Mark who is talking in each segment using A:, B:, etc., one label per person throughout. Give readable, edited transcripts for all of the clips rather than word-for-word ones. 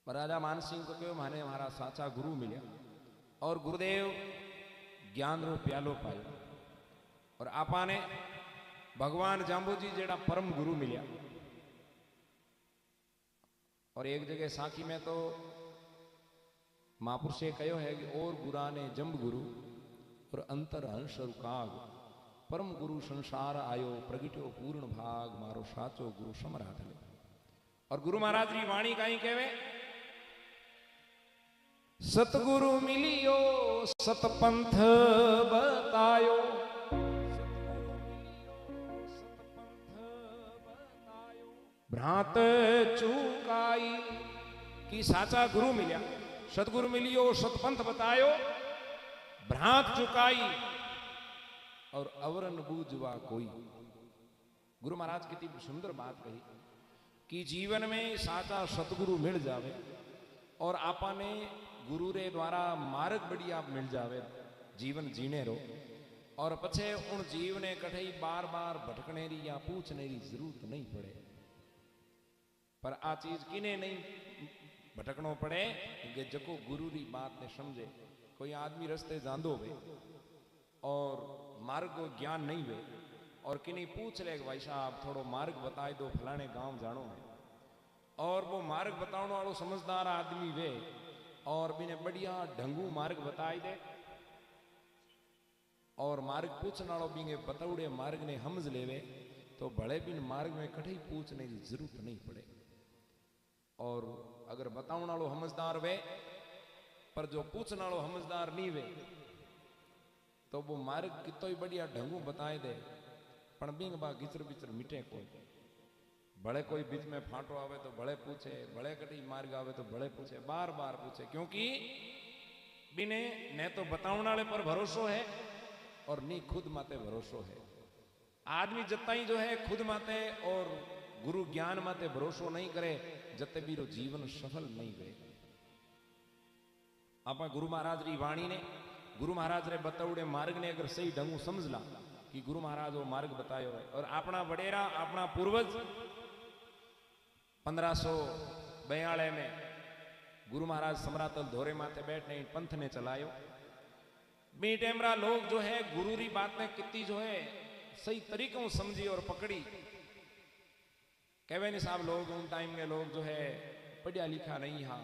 A: राजा मानसिंह को कहो माने मारा साचा गुरु मिलिया और गुरुदेव ज्ञान रो प्यालो पायो और आपा ने भगवान जांबूजी जेड़ा परम गुरु मिलिया। और एक जगह साखी में तो महापुरुषे कहो है कि और गुरा ने जंब गुरु और अंतर हंस काग परम गुरु संसार आयो प्रगट्यो पूर्ण भाग मारो साचो गुरु सम्राट ले। और गुरु महाराज री वाणी कहीं कहवे सतगुरु मिलियो सतपंथ बतायो भ्रांत चुकाई कि साचा गुरु मिलिया सतगुरु मिलियो सतपंथ बतायो भ्रांत चुकाई और अवरन बूझवा कोई। गुरु महाराज कितनी सुंदर बात कही कि जीवन में साचा सतगुरु मिल जावे और आपा ने गुरु रे द्वारा मार्ग बढ़िया मिल जावे जीवन जीने रो और पछे उन जीव ने कठई बार बार भटकने री या पूछने री जरूरत नहीं पड़े। पर आ चीज किने नहीं भटकनो पड़े कि जको गुरु री बात ने समझे। कोई आदमी रस्ते जांदो वे और मार्ग को ज्ञान नहीं वे और किन्हीं पूछ ले भाई साहब थोड़ो मार्ग बताए दो फलाने गांव जानो है और वो मार्ग बताने वालों समझदार आदमी वे और बिने बढ़िया ढंगू मार्ग बताए दे और मार्ग पूछने वालों बिने बताउड़े मार्ग ने समझ लेवे तो भले बिन मार्ग में कठई पूछने की जरूरत नहीं पड़े। और अगर बताने वालों समझदार वे पर जो पूछने वालों समझदार नहीं वे तो वो मार्ग कितो ही बढ़िया ढंगू बताए दे पण बिंग बा गिचर बिचर मिटे कोई। भले कोई बीच में फांटो आवे तो भले पूछे भले कटी मार्ग आवे तो भले पूछे बार बार पूछे क्योंकि बिने ने तो बताने वाले पर भरोसो है और नी खुद माते भरोसो है। आदमी जताई जो है खुद माते और गुरु ज्ञान माते भरोसो नहीं करे जते भी रो जीवन सफल नहीं गए। आपा गुरु महाराज री वाणी ने गुरु महाराज रे बताउड़े मार्ग ने अगर सही ढंगू समझ ला कि गुरु महाराज वो मार्ग बतायो है और अपना वडेरा अपना पूर्वज 1542 में गुरु महाराज समरातल धोरे माथे बैठने पंथ ने चलायो। बी टेमरा लोग जो है गुरु री बात ने कितनी जो है सही तरीकों समझी और पकड़ी। कहवे नहीं साहब लोग उन टाइम में लोग जो है पढ़िया लिखा नहीं हा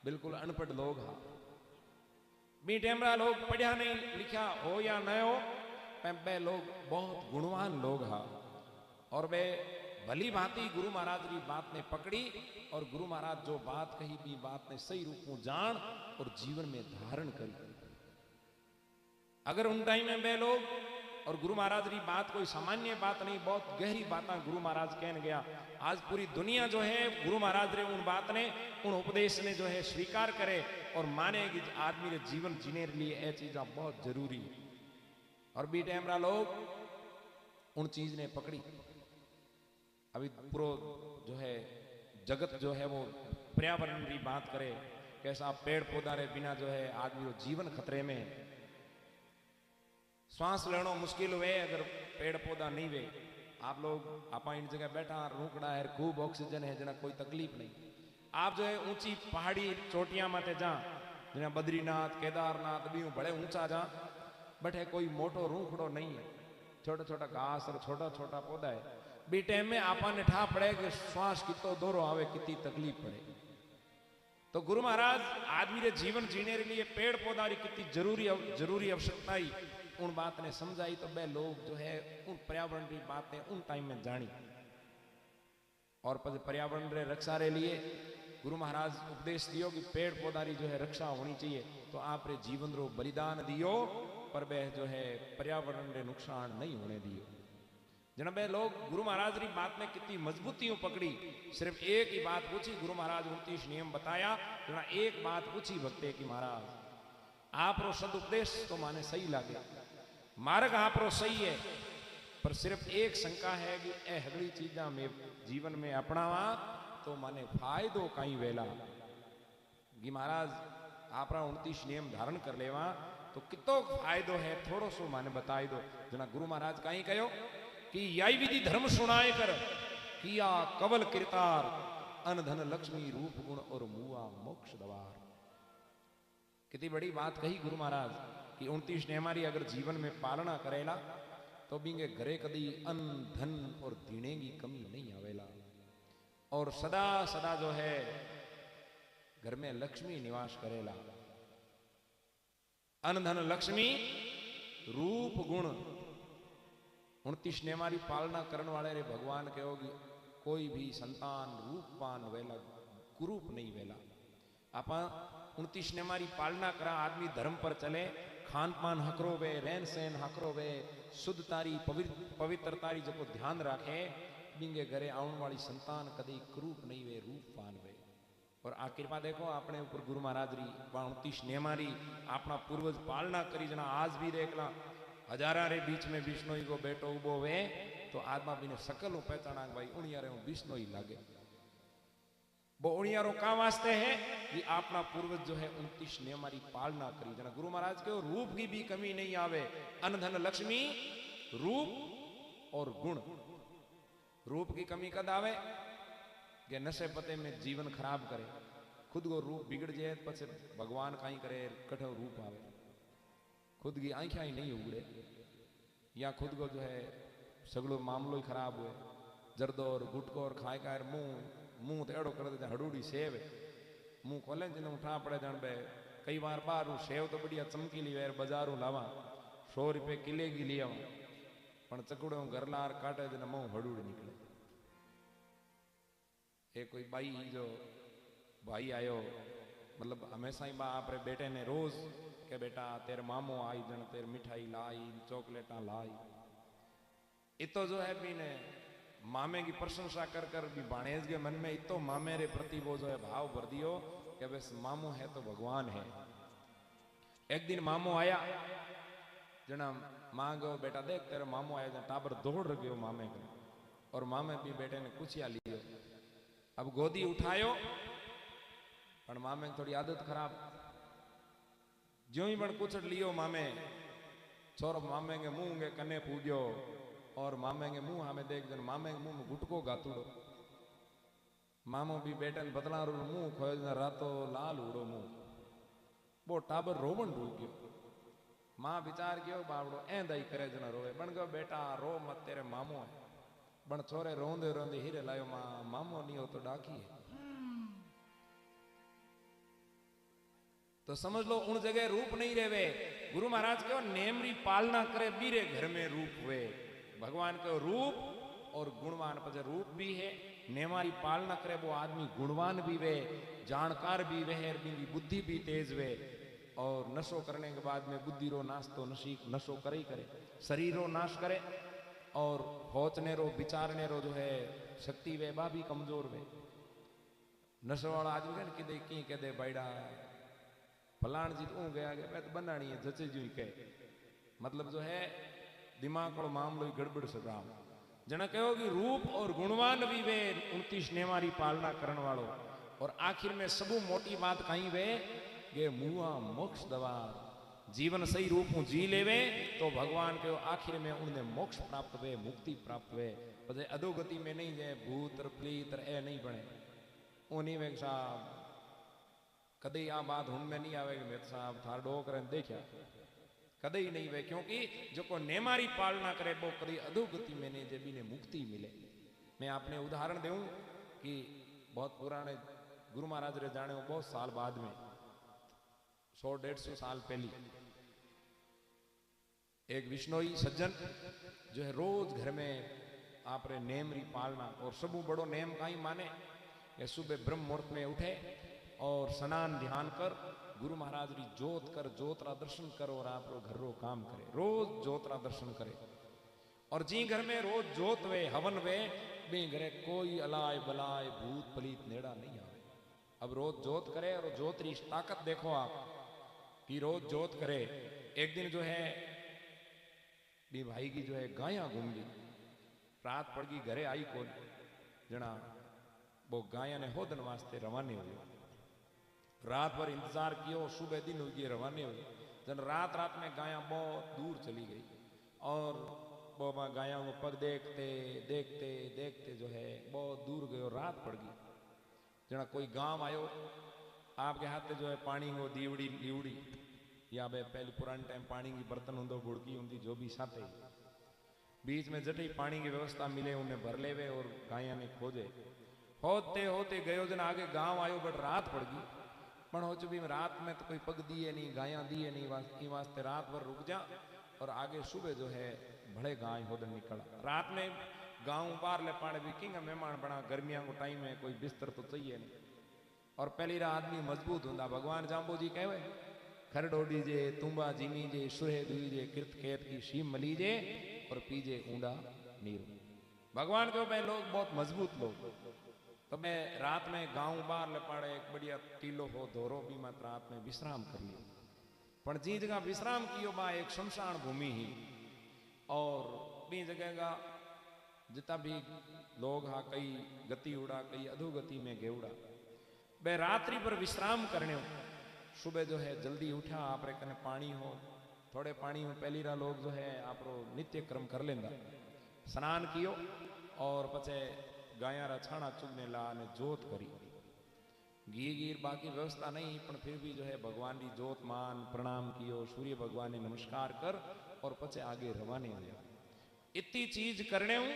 A: बिल्कुल अनपढ़ लोग हा। बी टेमरा लोग पढ़िया नहीं लिखा हो या न हो वे लोग बहुत गुणवान लोग हा और वे भली भांति गुरु महाराज की बात ने पकड़ी और गुरु महाराज जो बात कही भी बात ने सही रूप में जान और जीवन में धारण करी। अगर उन टाइम में वे लोग और गुरु महाराज की बात कोई सामान्य बात नहीं बहुत गहरी बात गुरु महाराज कहने गया। आज पूरी दुनिया जो है गुरु महाराज रे उन बात ने उन उपदेश ने जो है स्वीकार करे और माने कि आदमी रे जीवन जीने के लिए यह चीजा बहुत जरूरी है। और बी टाइम लोग उन चीज ने पकड़ी। अभी पूरा जो है जगत जो है वो पर्यावरण की बात करे कैसा पेड़ पौधा रे बिना जो है आदमी रो जीवन खतरे में श्वास लेना मुश्किल हुए अगर पेड़ पौधा नहीं वे। आप लोग आप इन जगह बैठा रूकड़ा है खूब ऑक्सीजन है जना कोई तकलीफ नहीं। आप जो है ऊंची पहाड़ी चोटियां माते जा जना बद्रीनाथ केदारनाथ भी बड़े ऊंचा जा बट है कोई मोटो रूखड़ो नहीं है छोटा छोटा घास और छोटा छोटा पौधा है। बी टाइम में आपा ने ठा पड़े कि श्वास कितो दौरो आवे कितनी तकलीफ पड़े। तो गुरु महाराज आदमी रे जीवन जीने के लिए पेड़ पौधा री कितनी जरूरी आवश्यकता ही उन बात ने समझाई। तो वे लोग जो है उन पर्यावरण की बातें उन टाइम में जानी और पर्यावरण रे रक्षा रे लिए गुरु महाराज उपदेश दियो कि पेड़ पौधा री जो है रक्षा होनी चाहिए। तो आप रे जीवन रो बलिदान दियो पर वह जो है पर्यावरण रे नुकसान नहीं होने दियो। जना वे लोग गुरु महाराज री बात ने कितनी मजबूती पकड़ी। सिर्फ एक ही बात पूछी गुरु महाराज 29 नियम बताया जना एक बात पूछी भक्ते की महाराज आप रो सदुपदेश तो माने सही लगे मार्ग आप रो सही है पर सिर्फ एक शंका है कि ए हगड़ी चीजा में जीवन में अपनावा तो माने फायदो कहीं वेला कि महाराज आप 29 नियम धारण कर लेवा तो कितो फायदो है थोड़ो सो माने बताई दो। जना गुरु महाराज कहीं कहो कि याई विधि धर्म सुनाए कर किया कवल किरतार अन धन लक्ष्मी रूप गुण और मुआ मोक्ष द्वार। कितनी बड़ी बात कही गुरु महाराज कि 29 ने हमारी अगर जीवन में पालना करेला तो बिंगे घरे कदी अन्न धन और दीने की कमी नहीं आवेला। और सदा सदा जो है घर में लक्ष्मी निवास करेला। अन्न धन लक्ष्मी रूप गुण 29 ने हमारी पालना करने वाले रे भगवान कहोगी कोई भी संतान रूपवान वेला कुरूप नहीं वेला। आप 29 ने हमारी पालना करा आदमी धर्म पर चले, खान पान हकरो वे, रहन सहन हकरो वे, शुद्धतारी पवित्रतारी जो ध्यान रखे, बिंगे घरे आने वाली संतान कदी कुरूप नहीं वे, रूपवान वे। और आ कृपा देखो अपने ऊपर गुरु महाराज री 29 ने हमारी अपना पूर्वज पालना करी जना आज भी देखला हजारा रे बीच में बिश्नोई को बेटो उबो वे तो आत्मा भी ने सकल पहचाना भाई उणियारे हूं बिश्नोई लागे। वो उणियारो का वास्ते है कि अपना पूर्वज जो है 29 ने हमारी पालना करी जना गुरु महाराज के रूप की भी कमी नहीं आवे। अन्न धन लक्ष्मी रूप और गुण। रूप की कमी कद आवे कि नशे पते में जीवन खराब करे, खुद को रूप बिगड़ जाए पछे भगवान कहीं करे कठो रूप आवे, खुद की आंखें ही नहीं उगड़े या खुद को जो है सगलो मामलो ही खराब हुए, जर्दो और गुटको और खाए खाए मुंह तो एड़ो कर दे हडूडी सेव मुंह खोले जिन्हें उठा पड़े जान बे कई बार बार सेव तो बढ़िया चमकीली वेर बाजारू लावा 100 रुपये किले की लिया पण चकड़ो घर लार काटे जिन्हें मुंह हडूडी निकले। एक कोई बाई जो भाई आयो मतलब हमेशा ही बा आपरे बेटे ने रोज के बेटा तेरे मामो आई जन तेरे मिठाई लाई चॉकलेटा लाई। इतो जो है भी ने मामे की प्रशंसा कर कर भी भाणेज के मन में इतो मामे रे प्रति वो जो है भाव भर दियो कि बस मामो है तो भगवान है। एक दिन मामो आया जना मां गो बेटा देख तेरे मामो आया टाबर दौड़ गयो मामे को और मामे भी बेटे ने कुछिया लियो। अब गोदी उठायो पर मामे की थोड़ी आदत खराब, ज्यों ही बण कुछड़ लियो मामे छोरो मामे के मुंह के कने पूजो और मामे के मुंह हमें देख जन मामे के मुंह में गुटको गातुड़ो। मामो भी बेटन बदला मुंह खोज रातो लाल उड़ो मुंह। वो टाबर रोवन रू गयो। मां विचार कियो बावड़ो ऐं दई करे जना रोवे बन गयो बेटा रो मत तेरे मामो है। बण छोरे रोंदे रोंदे हीरे लायो मां मामो नहीं हो तो डाकी है। तो समझ लो उन जगह रूप नहीं रेवे। गुरु महाराज के नेमरी पालना करे बीरे घर में रूप हुए। भगवान के रूप और गुणवान पर रूप भी है, नेमारी पालना करे वो आदमी गुणवान भी वे, जानकार भी वे, बुद्धि भी तेज वे। और नशो करने के बाद में बुद्धि रो नाश तो नशो करे ही करे, शरीर रो नाश करे और होचने रो विचारने रो जो है शक्ति वे बा भी कमजोर वे। नशो वाला आदमी कि दे की कह दे बैडा फलान जी तो गया मैं तो बनानी है जचे जी कह मतलब जो है दिमाग को मामलो ही गड़बड़ सदा जना कहो कि रूप और गुणवान भी वे 29 ने हमारी पालना करने वालों। और आखिर में सबू मोटी बात कहीं वे ये मुआ मोक्ष द्वार जीवन सही रूप में जी लेवे तो भगवान के आखिर में उन्हें मोक्ष प्राप्त हुए, मुक्ति प्राप्त हुए। पछे अधोगति में नहीं जाए भूत प्लीत ए नहीं बने उन्हीं में साहब कदे आ बात हुन में नहीं आवे मैं साहब थार डो कर देखा कदे ही नहीं वे क्योंकि जो को नेमारी पालना करे वो कभी अधोगति में नहीं जब ने मुक्ति मिले। मैं आपने उदाहरण दूं कि बहुत पुराने गुरु महाराज रे जाने बहुत साल बाद में 100-150 साल पहली एक विष्णोई सज्जन जो है रोज घर में आप रे नेम री पालना और सबू बड़ो नेम का ही माने ये सुबह ब्रह्म मुहूर्त में उठे और स्नान ध्यान कर गुरु महाराज री जोत कर जोतरा दर्शन कर और आप रो घर रो काम करे रोज जोतरा दर्शन करे। और जी घर में रोज जोत वे हवन वे बी घरे कोई अलाय बलाय भूत पलीत नेड़ा नहीं आवे। अब रोज जोत करे और जोत री ताकत देखो आप कि रोज जोत करे। एक दिन जो है बी भाई की जो है गाया घूम गई रात पड़ गई घरे आई कौन जना वो गाया ने होदन वास्ते रवाने हुए। रात भर इंतजार कियो सुबह दिन हुई रवाने हुए जन रात रात में गाया बहुत दूर चली गई और वो गाया को पग देखते देखते देखते जो है बहुत दूर गयो रात पड़ गई। जना कोई गांव आयो आपके हाथ में जो है पानी हो दीवड़ी लीवड़ी या बे पहले पुराने टाइम पानी की बर्तन होंगे बुड़की होंगी जो भी साथे बीच में जटे पानी की व्यवस्था मिले उन्हें भर लेवे और गाया ने खोजे होते होते गयो जन आगे गांव आयो बट रात पड़ गई पण हो चुकी रात में तो कोई पग दिए नहीं गाया दिए नहीं वास्ते रात भर रुक जा और आगे सुबह जो है बड़े गाय होदन निकला रात में गांव बाहर ले पाने भी किंग मेहमान बना गर्मियों को टाइम है कोई बिस्तर तो चाहिए नहीं और पहली रात आदमी मजबूत होंगे भगवान जाम्बो जी कहवे खरडोडी जे तुम्बा जिमी जे सुहे दुई जे कृत खेत की शीम मलीजे और पीजे ऊंडा नीर भगवान को मैं लोग बहुत मजबूत लोग तो मैं रात में गांव बाहर ले पाड़े एक बढ़िया टीलो हो धोरो भी मत रात में विश्राम कर लियो पण जी जगह विश्राम कियो बा एक शमशान भूमि ही और बी जगह का जितना भी लोग हा कई गति उड़ा कई अधोगति में गेउड़ा बे रात्रि पर विश्राम करने सुबह जो है जल्दी उठा आप रे कने पानी हो थोड़े पानी में पहली रा लोग जो है आप नित्य क्रम कर लेंदा स्नान कियो और पचे गाया रा छाना चुगने ला ने जोत करी घी गीर बाकी व्यवस्था नहीं पर फिर भी जो है भगवान की जोत मान प्रणाम कियो सूर्य भगवान ने नमस्कार कर और पचे आगे रवाने हो इतनी चीज करने हूं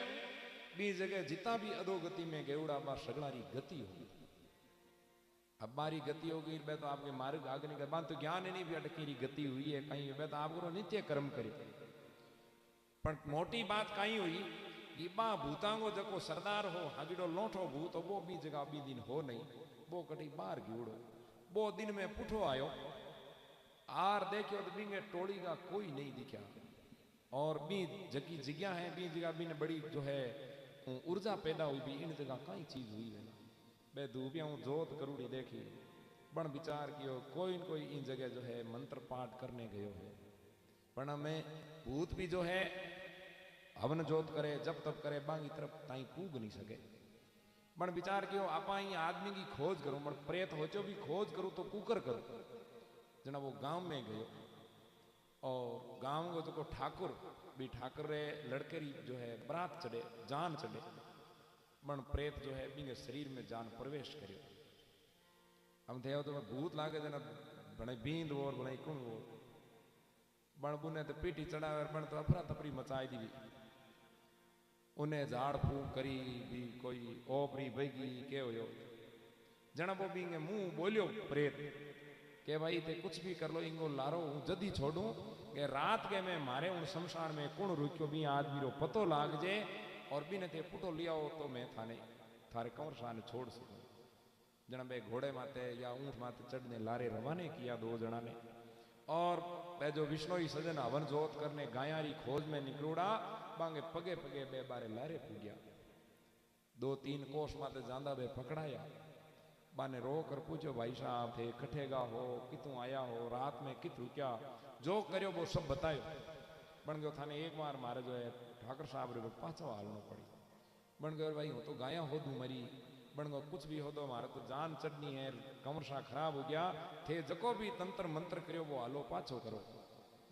A: बी जगह जितना भी अधोगति में गेवड़ा बा सगलारी गति होगी अब बारी गति होगी बे तो आपके मार्ग आगे नहीं कर तो ज्ञान नहीं भी अटकी गति हुई है कहीं बे तो आपको नित्य कर्म करे पर मोटी बात कहीं हुई कि बा भूतांगो जको सरदार हो हागिड़ो लोठो भूत वो भी जगह भी दिन हो नहीं वो कटी बाहर गिवड़ो वो दिन में पुठो आयो आर देखियो तो बिंगे टोली का कोई नहीं दिखा और बी जगी जगह है बी जगह भी बड़ी जो है ऊर्जा पैदा हुई भी इन जगह कई चीज हुई है बे दूबिया जोत करूड़ी देखी बण विचार कियो कोई न कोई इन जगह जो है मंत्र पाठ करने गयो है पण हमें भूत भी जो है हवन जोत करे जब तब करे बांगी तरफ ताई पूग नहीं सके पण विचार कियो आपा ही आदमी की खोज करूं पण प्रेत हो जो भी खोज करूं तो कुकर करूं जना वो गांव में गयो और गांव को जो ठाकुर भी ठाकुर रे लड़के री जो है बरात चढ़े जान चढ़े बण प्रेत जो है बिंगे शरीर में जान प्रवेश करियो हम थे तो भूत लागे जना बणे बींद और बणे कुण वो बण बुने तो पीटी चढ़ावे बण तो अफरा तफरी मचाई दी उन्हें झाड़ फूक करी भी कोई ओपरी बैगी के हो जना वो बिंगे मुंह बोलियो प्रेत के भाई ते कुछ भी कर लो इंगो लारो हूं जदी छोड़ू के रात के मैं मारे उन शमशान में कुण रुक्यो भी आदमी रो पतो लाग जे और बिने ते पुटो लिया हो तो मैं थाने थारे कंवर शान छोड़ सकूं जना बे घोड़े माते या ऊंट माते चढ़ने लारे रवाने किया दो जना ने और बे जो विष्णोई सजन हवन जोत करने गायारी खोज में निकलूड़ा बांगे पगे पगे बे बारे लारे पूग्या 2-3 कोस माते जांदा बे पकड़ाया बाने रो कर पूछो भाई साहब थे कठेगा हो कितू आया हो रात में कित रुक्या जो करियो वो सब बतायो बन गयो थाने एक बार मारे जो है ठाकर साहब रे पाछो हालनो पड़ी बन गयो भाई हो तो गाया हो दू मरी बन गयो कुछ भी हो तो मारे तो जान चढ़नी है कमर सा खराब हो गया थे जको भी तंत्र मंत्र करियो वो हालो पाछो करो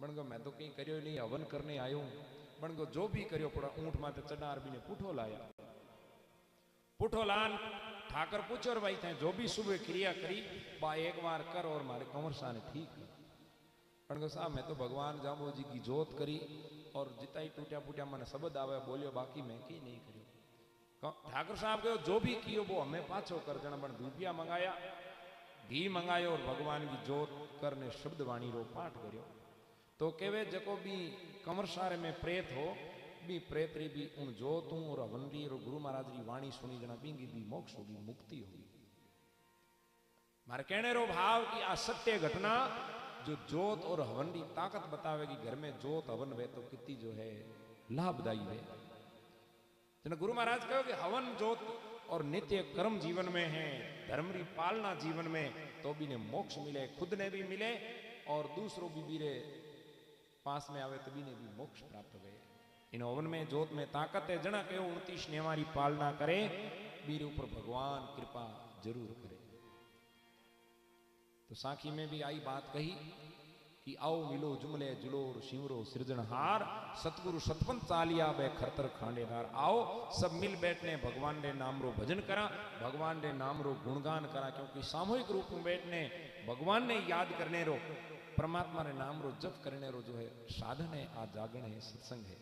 A: बन गयो मैं तो कहीं करियो नहीं हवन करने आयो बन गयो जो भी करियो पड़ा ऊंट माते चढ़ार भी ने पुठो लाया पुठो लान ठाकर पूछो और भाई थे जो भी सुबह क्रिया करी बा एक बार कर और मारे कंवर सा ने ठीक बन गयो साहब मैं तो भगवान जाम्बो जी की जोत करी और जितना ही टूटा फूटा मैंने शब्द आवे बोलियो बाकी मैं की नहीं करियो ठाकुर साहब कहो जो भी कियो वो हमें पाछो कर जना बन धूपिया मंगाया घी मंगायो और भगवान की जोत करने शब्द वाणी रो पाठ करियो तो केवे जको भी कंवर सारे में प्रेत हो भी प्रेतरी भी उन जोतू और हवनरी और गुरु महाराज की वाणी सुनी जना बींगी भी मोक्ष होगी मुक्ति होगी मारे कहने रो भाव की आ सत्य घटना जो जोत और हवन की ताकत बतावेगी घर में जोत हवन वे तो कितनी जो है लाभदायी है जना गुरु महाराज कहो कि हवन जोत और नित्य कर्म जीवन में है धर्म की पालना जीवन में तो भी ने मोक्ष मिले खुद ने भी मिले और दूसरों भी बीरे पास में आवे तो भी ने भी मोक्ष प्राप्त हुए इन हवन में जोत में ताकत है जना कहो 29 ने हमारी पालना करे बीरे ऊपर भगवान कृपा जरूर करे तो साखी में भी आई बात कही कि आओ मिलो जुमले जुलोर शिवरो सृजनहार सतगुरु सतपंथ चालिया बे खरतर खांडेदार। आओ सब मिल बैठने भगवान रे नाम रो भजन करा, भगवान रे नाम रो गुणगान करा, क्योंकि सामूहिक रूप में बैठने भगवान ने याद करने रो, परमात्मा रे नाम रो जप करने रो जो है साधन है, आ जागरण है, सत्संग है।